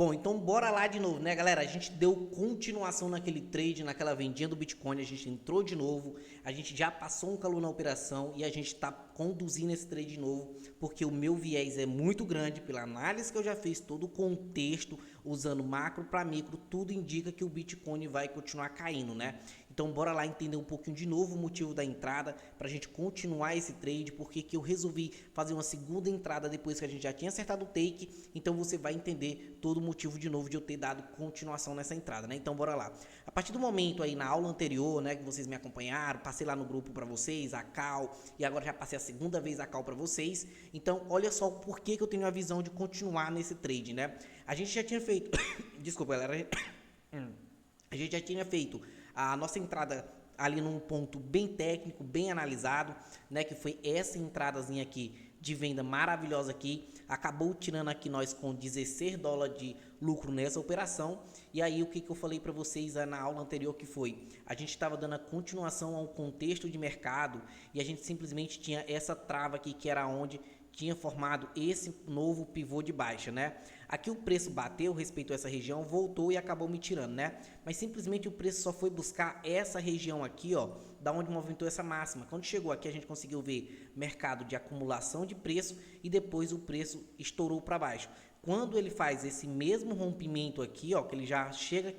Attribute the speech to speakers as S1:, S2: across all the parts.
S1: Bom, então bora lá de novo, né, galera? A gente deu continuação naquele trade, naquela vendinha do Bitcoin, a gente entrou de novo, a gente já passou um calor na operação e a gente está conduzindo esse trade de novo, porque o meu viés é muito grande, pela análise que eu já fiz, todo o contexto, usando macro para micro, tudo indica que o Bitcoin vai continuar caindo, né? Então bora lá entender um pouquinho de novo o motivo da entrada, para a gente continuar esse trade, porque que eu resolvi fazer uma segunda entrada depois que a gente já tinha acertado o take, então você vai entender todo o motivo de novo de eu ter dado continuação nessa entrada, né? Então bora lá. A partir do momento aí na aula anterior, né, que vocês me acompanharam, passei lá no grupo para vocês, a call, e agora já passei a segunda vez a call para vocês. Então olha só o porquê que eu tenho a visão de continuar nesse trade, né? A gente já tinha feito, desculpa galera, a gente já tinha feito a nossa entrada ali num ponto bem técnico, bem analisado, né, que foi essa entradazinha aqui de venda maravilhosa aqui, acabou tirando aqui nós com 16 dólares de lucro nessa operação. E aí o que eu falei para vocês na aula anterior, que foi, a gente estava dando a continuação a um contexto de mercado e a gente simplesmente tinha essa trava aqui, que era onde tinha formado esse novo pivô de baixa, né? Aqui o preço bateu, respeitou essa região, voltou e acabou me tirando, né? Mas simplesmente o preço só foi buscar essa região aqui, ó, da onde movimentou essa máxima. Quando chegou aqui a gente conseguiu ver mercado de acumulação de preço e depois o preço estourou para baixo. Quando ele faz esse mesmo rompimento aqui, ó, que ele já chega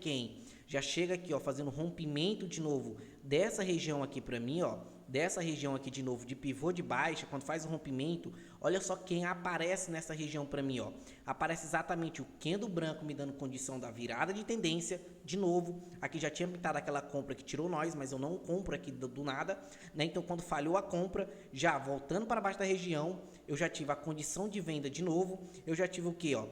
S1: já chega aqui, ó, fazendo rompimento de novo dessa região aqui para mim, ó, dessa região aqui de novo de pivô de baixa, quando faz o rompimento, olha só quem aparece nessa região para mim, ó. Aparece exatamente o candle branco me dando condição da virada de tendência, de novo. Aqui já tinha pintado aquela compra que tirou nós, mas eu não compro aqui do nada, né? Então quando falhou a compra, já voltando para baixo da região, eu já tive a condição de venda de novo. Eu já tive o que, ó?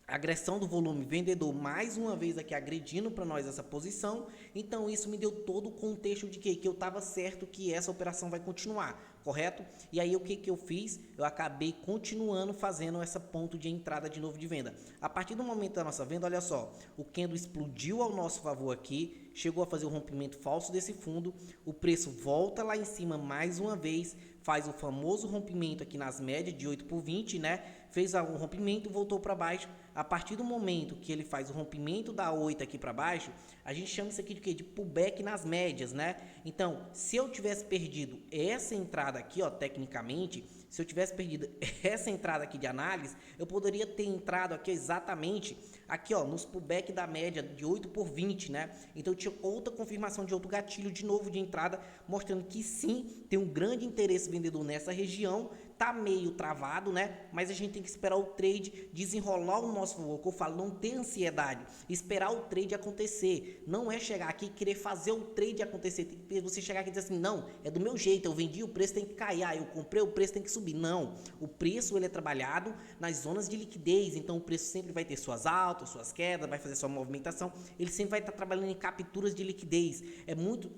S1: Agressão do volume vendedor mais uma vez aqui agredindo para nós essa posição. Então isso me deu todo o contexto de que eu estava certo que essa operação vai continuar, correto? E aí o que eu fiz? Eu acabei continuando fazendo essa ponto de entrada de novo de venda. A partir do momento da nossa venda, olha só, o candle explodiu ao nosso favor aqui, chegou a fazer o rompimento falso desse fundo, o preço volta lá em cima mais uma vez, faz o famoso rompimento aqui nas médias de 8 por 20, né? Fez um rompimento, voltou para baixo. A partir do momento que ele faz o rompimento da 8 aqui para baixo, a gente chama isso aqui de quê? De pullback nas médias, né? Então, se eu tivesse perdido essa entrada aqui, ó, tecnicamente, se eu tivesse perdido essa entrada aqui de análise, eu poderia ter entrado aqui exatamente aqui, ó, nos pullback da média de 8 por 20, né? Então eu tinha outra confirmação de outro gatilho de novo de entrada, mostrando que sim, tem um grande interesse vendedor nessa região. Tá meio travado, né? Mas a gente tem que esperar o trade desenrolar o nosso favor, que eu falo, não ter ansiedade, esperar o trade acontecer. Não é chegar aqui e querer fazer o trade acontecer. Tem você chegar aqui e dizer assim, não, é do meu jeito, eu vendi, o preço tem que cair, eu comprei, o preço tem que subir. Não, o preço ele é trabalhado nas zonas de liquidez, então o preço sempre vai ter suas altas, suas quedas, vai fazer sua movimentação, ele sempre vai estar trabalhando em capturas de liquidez.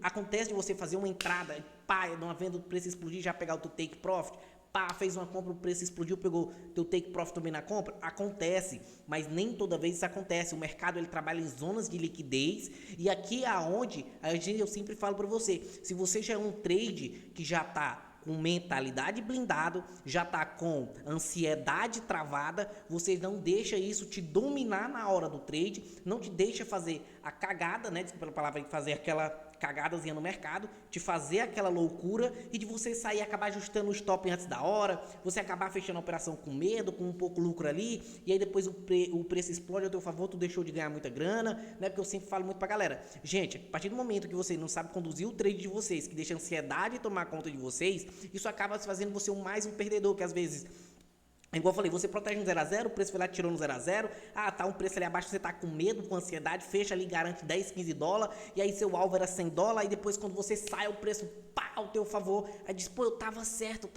S1: Acontece de você fazer uma entrada, pá, numa venda, o preço explodir, já pegar o teu take profit, pá, fez uma compra, o preço explodiu, pegou teu take profit também na compra, acontece, mas nem toda vez isso acontece. O mercado ele trabalha em zonas de liquidez e aqui é aonde eu sempre falo para você, se você já é um trade que já tá com mentalidade blindado, já tá com ansiedade travada, você não deixa isso te dominar na hora do trade, não te deixa fazer a cagada, né, desculpa pela palavra, fazer aquela cagadazinha no mercado, te fazer aquela loucura e de você sair e acabar ajustando o stop antes da hora, você acabar fechando a operação com medo, com um pouco lucro ali, e aí depois o preço explode ao teu favor, tu deixou de ganhar muita grana, né? Porque eu sempre falo muito pra galera, gente, a partir do momento que você não sabe conduzir o trade de vocês, que deixa a ansiedade tomar conta de vocês, isso acaba fazendo você mais um perdedor, que às vezes... Igual eu falei, você protege no 0 a 0, o preço foi lá, tirou no 0 a 0, tá um preço ali abaixo, você tá com medo, com ansiedade, fecha ali, garante 10, 15 dólares, e aí seu alvo era 100 dólares, aí depois quando você sai, o preço, pá, ao teu favor, aí diz, pô, eu tava certo,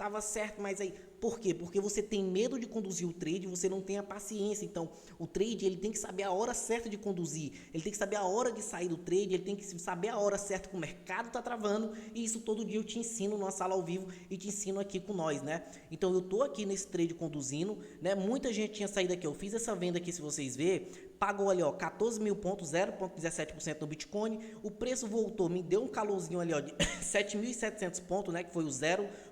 S1: mas aí, por quê? Porque você tem medo de conduzir o trade, você não tem a paciência. Então, o trade, ele tem que saber a hora certa de conduzir, ele tem que saber a hora de sair do trade, ele tem que saber a hora certa que o mercado tá travando, e isso todo dia eu te ensino numa sala ao vivo e te ensino aqui com nós, né? Então, eu tô aqui nesse trade conduzindo, né? Muita gente tinha saído aqui, eu fiz essa venda aqui, se vocês verem, pagou ali, ó, 14 mil pontos, 0,17% no Bitcoin, o preço voltou, me deu um calorzinho ali, ó, de 7.700 pontos, né, que foi o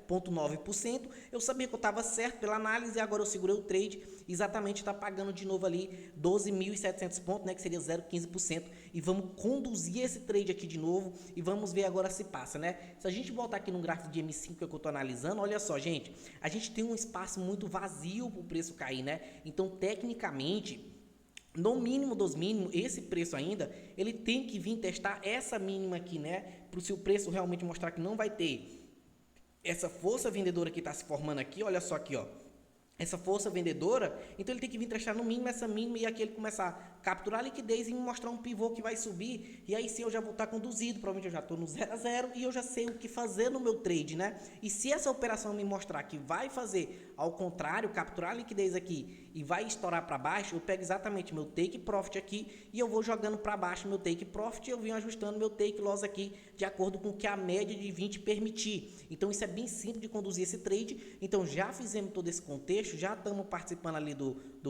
S1: 0,9%. Eu sabia que eu estava certo pela análise e agora eu segurei o trade. Exatamente, está pagando de novo ali 12.700 pontos, né, que seria 0,15%. E vamos conduzir esse trade aqui de novo e vamos ver agora se passa, né? Se a gente voltar aqui no gráfico de M5 que eu estou analisando, olha só, gente, a gente tem um espaço muito vazio para o preço cair, né? Então, tecnicamente, no mínimo dos mínimos, esse preço ainda, ele tem que vir testar essa mínima aqui, né? Para o seu preço realmente mostrar que não vai ter essa força vendedora que está se formando aqui, olha só aqui, ó. Essa força vendedora, então ele tem que vir testar no mínimo essa mínima e aqui ele começar a capturar a liquidez e me mostrar um pivô que vai subir e aí sim eu já vou estar conduzido, provavelmente eu já estou no 0 a 0 e eu já sei o que fazer no meu trade, né? E se essa operação me mostrar que vai fazer ao contrário, capturar a liquidez aqui e vai estourar para baixo, eu pego exatamente meu take profit aqui e eu vou jogando para baixo meu take profit e eu venho ajustando meu take loss aqui de acordo com o que a média de 20 permitir. Então isso é bem simples de conduzir esse trade. Então já fizemos todo esse contexto, já estamos participando ali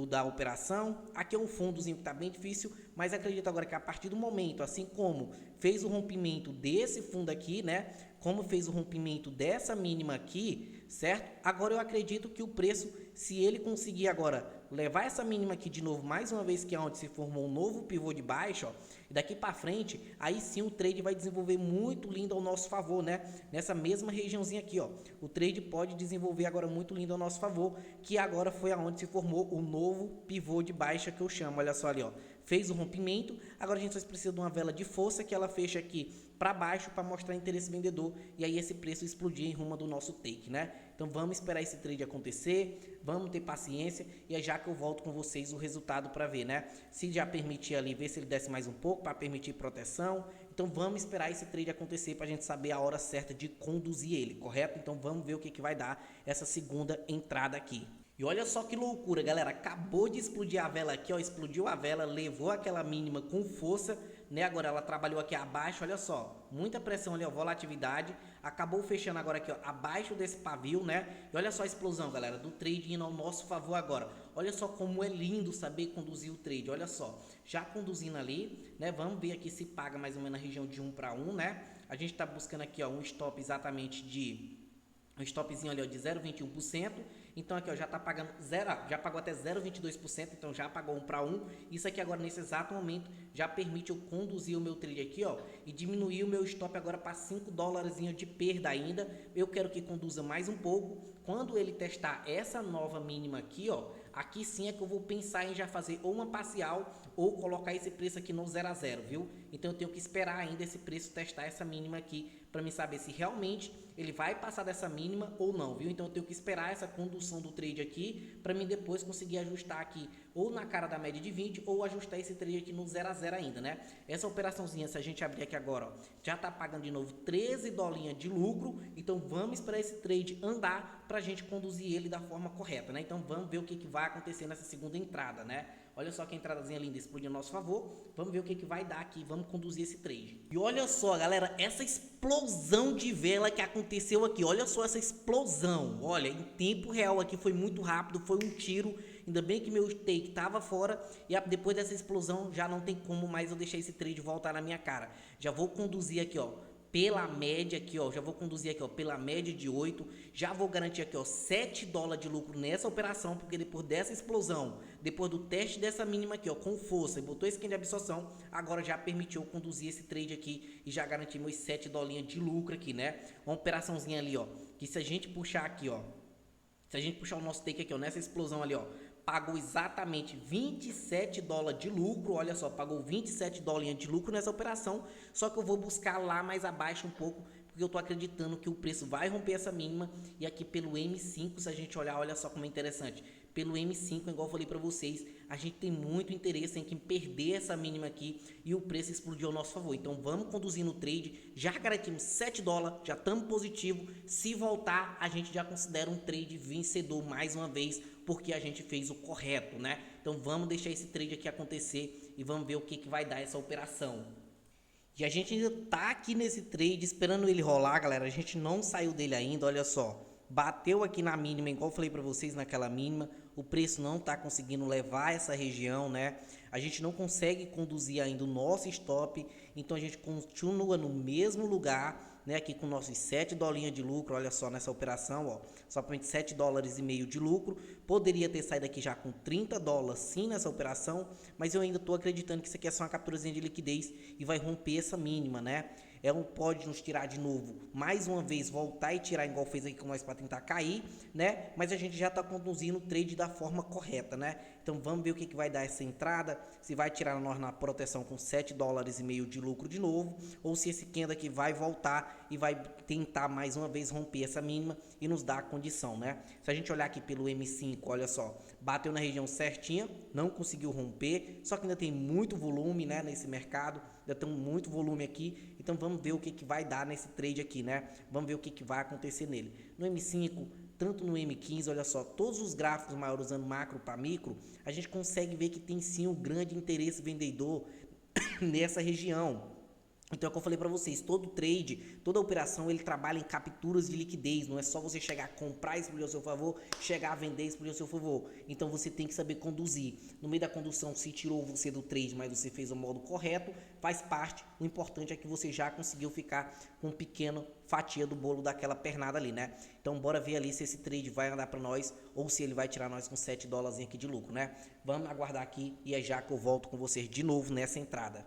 S1: da operação. Aqui é um fundozinho que está bem difícil, mas acredito agora que a partir do momento, assim como fez o rompimento desse fundo aqui, né? Como fez o rompimento dessa mínima aqui, certo? Agora eu acredito que o preço, se ele conseguir agora levar essa mínima aqui de novo, mais uma vez que é onde se formou um novo pivô de baixo, ó, e daqui para frente, aí sim o trade vai desenvolver muito lindo ao nosso favor, né? Nessa mesma regiãozinha aqui, ó, o trade pode desenvolver agora muito lindo ao nosso favor, que agora foi aonde se formou o novo pivô de baixa que eu chamo, olha só ali, ó, fez o rompimento, agora a gente só precisa de uma vela de força que ela fecha aqui para baixo para mostrar interesse vendedor e aí esse preço explodir em rumo do nosso take, né? Então vamos esperar esse trade acontecer, vamos ter paciência e é já que eu volto com vocês o resultado para ver, né? Se já permitir ali, ver se ele desce mais um pouco para permitir proteção. Então vamos esperar esse trade acontecer para a gente saber a hora certa de conduzir ele, correto? Então vamos ver o que vai dar essa segunda entrada aqui. E olha só que loucura, galera, acabou de explodir a vela aqui, ó, explodiu a vela, levou aquela mínima com força, né? Agora ela trabalhou aqui abaixo, olha só, muita pressão ali, ó, volatilidade, acabou fechando agora aqui, ó, abaixo desse pavio, né? E olha só a explosão, galera, do trade indo ao nosso favor agora. Olha só como é lindo saber conduzir o trade, olha só, já conduzindo ali, né? Vamos ver aqui se paga mais ou menos na região de 1 para 1, né? A gente tá buscando aqui, ó, um stop exatamente de um stopzinho ali, ó, de 0,21%. Então aqui, ó, já tá pagando já pagou até 0,22%, então já pagou 1 para 1. Isso aqui agora nesse exato momento já permite eu conduzir o meu trade aqui, ó, e diminuir o meu stop agora para 5 dólares de perda ainda. Eu quero que conduza mais um pouco. Quando ele testar essa nova mínima aqui, ó, aqui sim é que eu vou pensar em já fazer ou uma parcial ou colocar esse preço aqui no 0 a 0, viu? Então eu tenho que esperar ainda esse preço testar essa mínima aqui para me saber se realmente ele vai passar dessa mínima ou não, viu? Então eu tenho que esperar essa condução do trade aqui para mim depois conseguir ajustar aqui ou na cara da média de 20 ou ajustar esse trade aqui no 0 a 0 ainda, né? Essa operaçãozinha, se a gente abrir aqui agora, ó, já tá pagando de novo 13 dolinhas de lucro, então vamos esperar esse trade andar para a gente conduzir ele da forma correta, né? Então vamos ver o que vai acontecer nessa segunda entrada, né? Olha só que entradazinha linda, explodindo a nosso favor. Vamos ver o que vai dar aqui, vamos conduzir esse trade. E olha só, galera, essa explosão de vela que aconteceu aqui. Olha só essa explosão. Olha, em tempo real aqui foi muito rápido, foi um tiro. Ainda bem que meu take estava fora e depois dessa explosão já não tem como mais eu deixar esse trade voltar na minha cara. Já vou conduzir aqui, ó, pela média aqui, ó, já vou conduzir aqui, ó, pela média de 8, já vou garantir aqui, ó, 7 dólares de lucro nessa operação, porque depois dessa explosão, depois do teste dessa mínima aqui, ó, com força e botou esse skin de absorção, agora já permitiu conduzir esse trade aqui e já garantir meus 7 dolinhas de lucro aqui, né? Uma operaçãozinha ali, ó, que se a gente puxar aqui, ó, se a gente puxar o nosso take aqui, ó, nessa explosão ali, ó, pagou exatamente 27 dólares de lucro, olha só, pagou 27 dólares de lucro nessa operação, só que eu vou buscar lá mais abaixo um pouco, porque eu tô acreditando que o preço vai romper essa mínima, e aqui pelo M5, se a gente olhar, olha só como é interessante, pelo M5, igual eu falei para vocês, a gente tem muito interesse em que perder essa mínima aqui e o preço explodiu ao nosso favor. Então vamos conduzir no trade, já garantimos 7 dólares, já estamos positivo. Se voltar, a gente já considera um trade vencedor mais uma vez, porque a gente fez o correto, né? Então vamos deixar esse trade aqui acontecer e vamos ver o que vai dar essa operação. E a gente ainda tá aqui nesse trade esperando ele rolar, galera. A gente não saiu dele ainda, olha só. bateu aqui na mínima, igual eu falei para vocês, naquela mínima, o preço não está conseguindo levar essa região, né? A gente não consegue conduzir ainda o nosso stop, então a gente continua no mesmo lugar, né? Aqui com nossos 7 dolinhas de lucro, olha só nessa operação, ó, somente 7 dólares e meio de lucro. Poderia ter saído aqui já com 30 dólares sim nessa operação, mas eu ainda estou acreditando que isso aqui é só uma capturazinha de liquidez e vai romper essa mínima, né? Pode nos tirar de novo, mais uma vez, voltar e tirar igual fez aqui com nós para tentar cair, né? Mas a gente já está conduzindo o trade da forma correta, né? Então vamos ver o que vai dar essa entrada, se vai tirar nós na proteção com 7 dólares e meio de lucro de novo, ou se esse candle aqui vai voltar e vai tentar mais uma vez romper essa mínima e nos dar a condição, né? Se a gente olhar aqui pelo M5, olha só, bateu na região certinha, não conseguiu romper, só que ainda tem muito volume, né, nesse mercado, ainda tem muito volume aqui, então vamos ver o que vai dar nesse trade aqui, né? Vamos ver o que vai acontecer nele. No M5, tanto no M15, olha só, todos os gráficos maiores usando macro para micro, a gente consegue ver que tem sim um grande interesse vendedor nessa região. Então é o que eu falei para vocês, todo trade, toda operação, ele trabalha em capturas de liquidez, não é só você chegar a comprar e explodir ao seu favor, chegar a vender e explodir ao seu favor. Então você tem que saber conduzir. No meio da condução, se tirou você do trade, mas você fez o modo correto, faz parte. O importante é que você já conseguiu ficar com um pequeno fatia do bolo daquela pernada ali, né? Então bora ver ali se esse trade vai andar para nós ou se ele vai tirar nós com 7 dólares aqui de lucro, né? Vamos aguardar aqui e é já que eu volto com vocês de novo nessa entrada.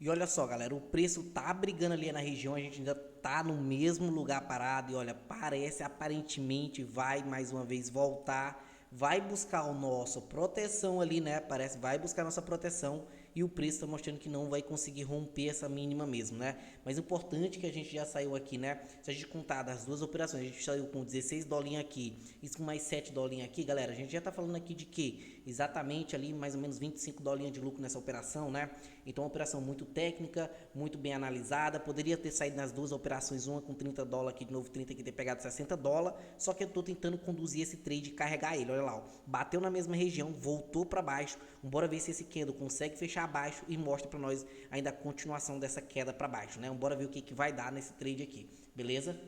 S1: E olha só, galera, o preço tá brigando ali na região, a gente ainda tá no mesmo lugar parado e olha, parece aparentemente vai mais uma vez voltar, vai buscar o nosso proteção ali, né? Parece vai buscar a nossa proteção e o preço está mostrando que não vai conseguir romper essa mínima mesmo, né? Mas o importante é que a gente já saiu aqui, né? Se a gente contar das duas operações, a gente saiu com 16 dolinhos aqui, isso com mais 7 dolinhos aqui, galera, a gente já tá falando aqui de quê? Exatamente ali mais ou menos 25 dolinhos de lucro nessa operação, né? Então, uma operação muito técnica, muito bem analisada, poderia ter saído nas duas operações, uma com 30 dólares aqui, de novo 30 aqui, ter pegado 60 dólares, só que eu tô tentando conduzir esse trade e carregar ele, olha lá, ó, bateu na mesma região, voltou para baixo, bora ver se esse candle consegue fechar abaixo e mostra para nós ainda a continuação dessa queda para baixo, né? Bora ver o que vai dar nesse trade aqui, beleza?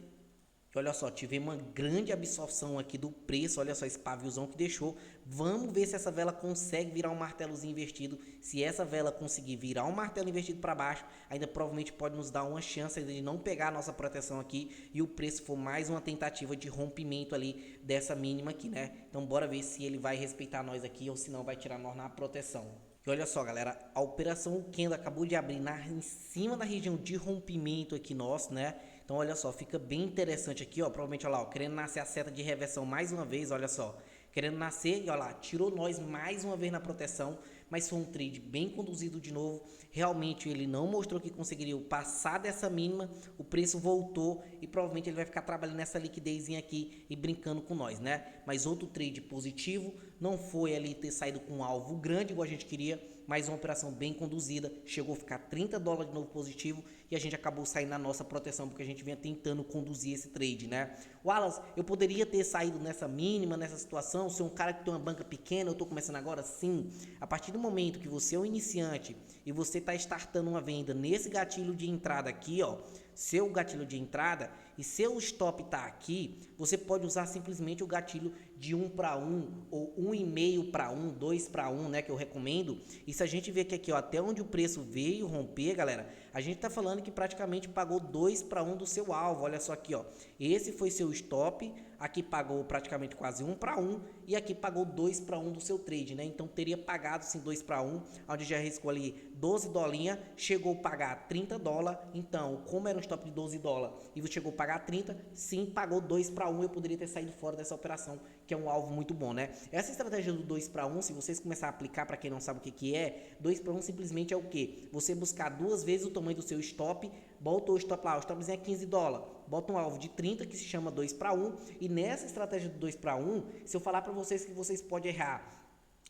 S1: E olha só, tivemos uma grande absorção aqui do preço, olha só esse paviozão que deixou. Vamos ver se essa vela consegue virar um martelozinho invertido. Se essa vela conseguir virar um martelo invertido para baixo, ainda provavelmente pode nos dar uma chance de não pegar a nossa proteção aqui e o preço for mais uma tentativa de rompimento ali dessa mínima aqui, né? Então bora ver se ele vai respeitar nós aqui ou se não vai tirar nós na proteção. E olha só, galera, a operação Candle acabou de abrir em cima da região de rompimento aqui nosso, né? Então, olha só, fica bem interessante aqui, ó, provavelmente, olha lá, ó, querendo nascer a seta de reversão mais uma vez, olha só, querendo nascer, e olha lá, tirou nós mais uma vez na proteção, mas foi um trade bem conduzido de novo, realmente ele não mostrou que conseguiria passar dessa mínima, o preço voltou e provavelmente ele vai ficar trabalhando nessa liquidezinha aqui e brincando com nós, né? Mas outro trade positivo, não foi ali ter saído com um alvo grande igual a gente queria, mas uma operação bem conduzida, chegou a ficar 30 dólares de novo positivo e a gente acabou saindo na nossa proteção porque a gente vinha tentando conduzir esse trade, né? Wallace, eu poderia ter saído nessa mínima, nessa situação, ser um cara que tem uma banca pequena, eu estou começando agora? Sim. A partir do momento que você é um iniciante e você está startando uma venda nesse gatilho de entrada aqui, ó, seu gatilho de entrada e seu stop está aqui, você pode usar simplesmente o gatilho de 1 para 1 ou 1,5 para 1, 2 para 1, né, que eu recomendo. E se a gente ver que aqui, ó, até onde o preço veio romper, galera, a gente está falando que praticamente pagou 2 para 1 do seu alvo. Olha só aqui, ó, esse foi seu stop, aqui pagou praticamente quase 1 para 1 e aqui pagou 2 para 1 do seu trade, né? Então teria pagado sim 2 para 1, onde já riscou ali 12 dolinha, chegou a pagar 30 dólares. Então, como era um stop de 12 dólares e você chegou a pagar 30, sim, pagou 2 para 1, eu poderia ter saído fora dessa operação, que é um alvo muito bom, né? Essa estratégia do 2 para 1, se vocês começarem a aplicar, para quem não sabe o que é, 2 para 1 simplesmente é o quê? Você buscar duas vezes o tamanho do seu stop, bota o stop lá, o stopzinho é 15 dólares, bota um alvo de 30 que se chama 2 para 1, e nessa estratégia do 2 para 1, se eu falar para vocês que vocês podem errar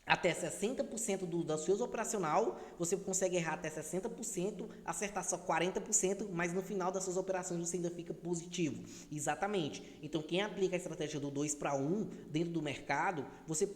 S1: até 60% da sua operacional, você consegue errar até 60%, acertar só 40%, mas no final das suas operações você ainda fica positivo. Exatamente. Então, quem aplica a estratégia do 2 para 1 dentro do mercado, você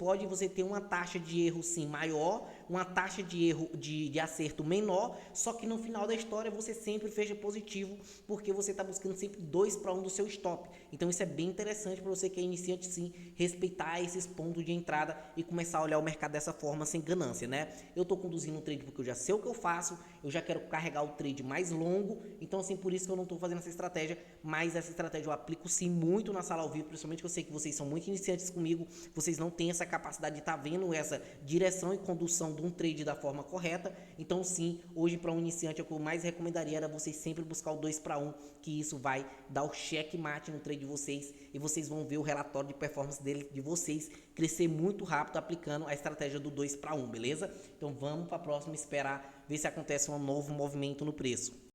S1: ter uma taxa de erro sim maior, uma taxa de erro, de acerto menor, só que no final da história você sempre fecha positivo, porque você está buscando sempre 2 para 1 do seu stop. Então isso é bem interessante para você que é iniciante, sim, respeitar esses pontos de entrada e começar a olhar o mercado dessa forma, sem ganância, né? Eu estou conduzindo um trade porque eu já sei o que eu faço, eu já quero carregar o trade mais longo, então assim, por isso que eu não estou fazendo essa estratégia, mas essa estratégia eu aplico sim muito na sala ao vivo, principalmente que eu sei que vocês são muito iniciantes comigo, vocês não têm essa capacidade de estar vendo essa direção e condução de um trade da forma correta. Então sim, hoje para um iniciante o que eu mais recomendaria era vocês sempre buscar o 2 para 1, que isso vai dar o checkmate no trade de vocês e vocês vão ver o relatório de performance de vocês crescer muito rápido aplicando a estratégia do 2 para 1, beleza? Então vamos para a próxima, esperar ver se acontece um novo movimento no preço.